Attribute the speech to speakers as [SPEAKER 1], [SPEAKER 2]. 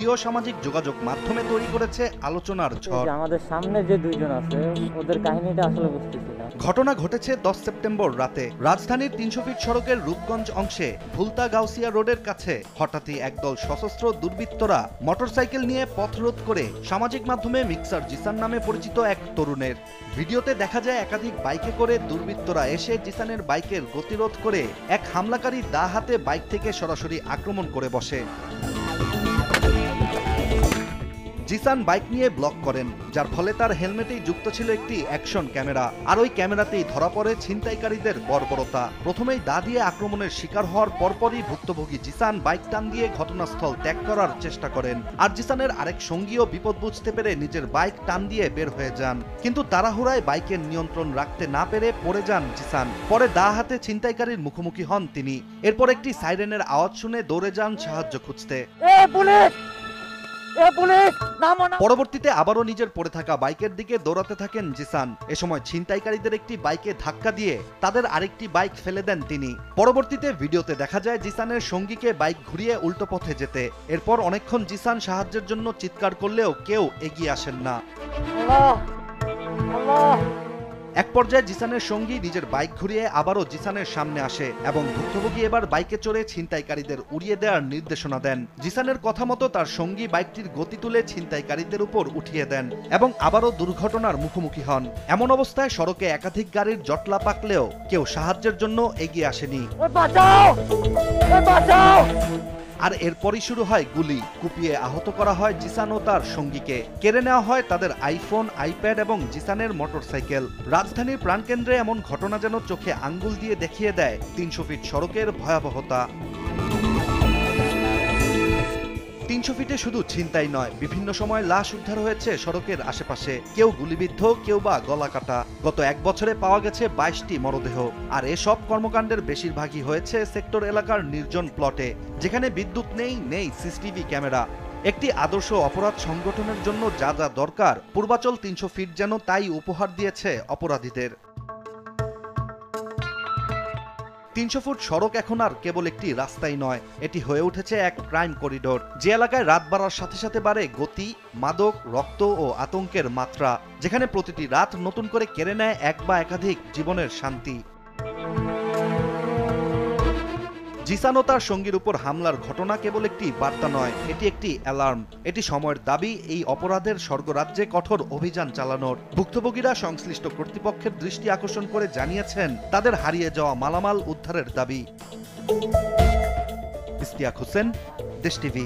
[SPEAKER 1] Video সামাজিক যোগাযোগ মাধ্যমে তৈরি করেছে আলোচনার ঝড়।
[SPEAKER 2] আমাদের সামনে যে দুইজন আছে ওদের কাহিনীটা আসলে বুঝতেছি না।
[SPEAKER 1] ঘটনা ঘটেছে 10 সেপ্টেম্বর রাতে রাজধানীর 300 ফিট সড়কের রূপগঞ্জ অংশে ভুলতা গাউসিয়া রোডের কাছে হঠাৎই একদল সশস্ত্র দুর্বৃত্তরা মোটরসাইকেল নিয়ে পথ রোধ করে সামাজিক মাধ্যমে মিক্সার জিসান নামে পরিচিত এক তরুণের। ভিডিওতে দেখা যায় একাধিক বাইকে করে দুর্বৃত্তরা এসে জিসানের বাইকের গতিরোধ করে এক হামলাকারী দা হাতে বাইক থেকে সরাসরি আক্রমণ করে বসে। জিসান বাইক নিয়ে ব্লক করেন, যার ফলে তার হেলমেটেই যুক্ত ছিল একটি অ্যাকশন ক্যামেরা। আর ওই ক্যামেরাতেই ধরা পড়ে ছিনতাইকারীদের বর্বরতা। প্রথমেই দা দিয়ে আক্রমণের শিকার হওয়ার পরপরই ভুক্তভোগী জিসান বাইক টান দিয়ে ঘটনাস্থল ত্যাগ করার চেষ্টা করেন। আর জিসানের আরেক সঙ্গীও বিপদ বুঝতে পেরে নিজের বাইক টান দিয়ে বের হয়ে যান, কিন্তু তাড়াহুড়ায় বাইকের নিয়ন্ত্রণ রাখতে না পেরে পড়ে যান জিসান। পরে দা হাতে ছিনতাইকারীর মুখোমুখি হন তিনি। এরপর একটি সাইরেনের আওয়াজ শুনে দৌড়ে যান সাহায্য খুঁজতে। পরবর্তীতে আবারও নিজের পড়ে থাকা বাইকের দিকে দৌড়াতে থাকেন জিসান। এ সময় ছিনতাইকারীদের একটি বাইকে ধাক্কা দিয়ে তাদের আরেকটি বাইক ফেলে দেন তিনি। পরবর্তীতে ভিডিওতে দেখা যায় জিসানের সঙ্গীকে বাইক ঘুরিয়ে উল্টো পথে যেতে। এরপর অনেকক্ষণ জিসান সাহায্যের জন্য চিৎকার করলেও কেউ এগিয়ে আসেন না। এক পর্যায়ে জিসানের সঙ্গী নিজের বাইক ঘুরিয়ে আবারও জিসানের সামনে আসে এবং ভুক্তভোগী এবার বাইকে চড়ে ছিনতাইকারীদের উড়িয়ে দেওয়ার নির্দেশনা দেন। জিসানের কথা মতো তার সঙ্গী বাইকটির গতি তুলে ছিনতাইকারীদের উপর উঠিয়ে দেন এবং আবারও দুর্ঘটনার মুখোমুখি হন। এমন অবস্থায় সড়কে একাধিক গাড়ির জটলা পাকলেও কেউ সাহায্যের জন্য এগিয়ে আসেনি। আর এরপরই শুরু হয় গুলি। কুপিয়ে আহত করা হয় জিসান ও তার সঙ্গীকে। কেড়ে নেওয়া হয় তাদের আইফোন, আইপ্যাড এবং জিসানের মোটরসাইকেল। রাজধানীর প্রাণকেন্দ্রে এমন ঘটনা যেন চোখে আঙ্গুল দিয়ে দেখিয়ে দেয় 300 ফিট সড়কের ভয়াবহতা। 300 ফিটে শুধু ছিনতাই নয়, বিভিন্ন সময় লাশ উদ্ধার হয়েছে সড়কের আশেপাশে। কেউ গুলিবিদ্ধ, কেউ বা গলা কাটা। গত এক বছরে পাওয়া গেছে 22টি মরদেহ। আর এসব কর্মকাণ্ডের বেশিরভাগই হয়েছে সেক্টর এলাকার নির্জন প্লটে, যেখানে বিদ্যুৎ নেই সিসিটিভি ক্যামেরা। একটি আদর্শ অপরাধ সংগঠনের জন্য যা যা দরকার, পূর্বাচল 300 ফিট যেন তাই উপহার দিয়েছে অপরাধীদের। 300 ফুট সড়ক এখন আর কেবল একটি রাস্তাই নয়, এটি হয়ে উঠেছে এক ক্রাইম করিডোর। যে এলাকায় রাত বাড়ার সাথে সাথে বাড়ে গতি, মাদক, রক্ত ও আতঙ্কের মাত্রা, যেখানে প্রতিটি রাত নতুন করে কেড়ে নেয় এক বা একাধিক জীবনের শান্তি। জিসান ও তার সঙ্গীর উপর হামলার ঘটনা কেবল একটি বার্তা নয়, এটি একটি অ্যালার্ম। এটি সময়ের দাবি এই অপরাধের স্বর্গরাজ্যে কঠোর অভিযান চালানোর। ভুক্তভোগীরা সংশ্লিষ্ট কর্তৃপক্ষের দৃষ্টি আকর্ষণ করে জানিয়েছেন তাদের হারিয়ে যাওয়া মালামাল উদ্ধারের দাবি। ইশতিয়াক হোসেন, দেশ টিভি।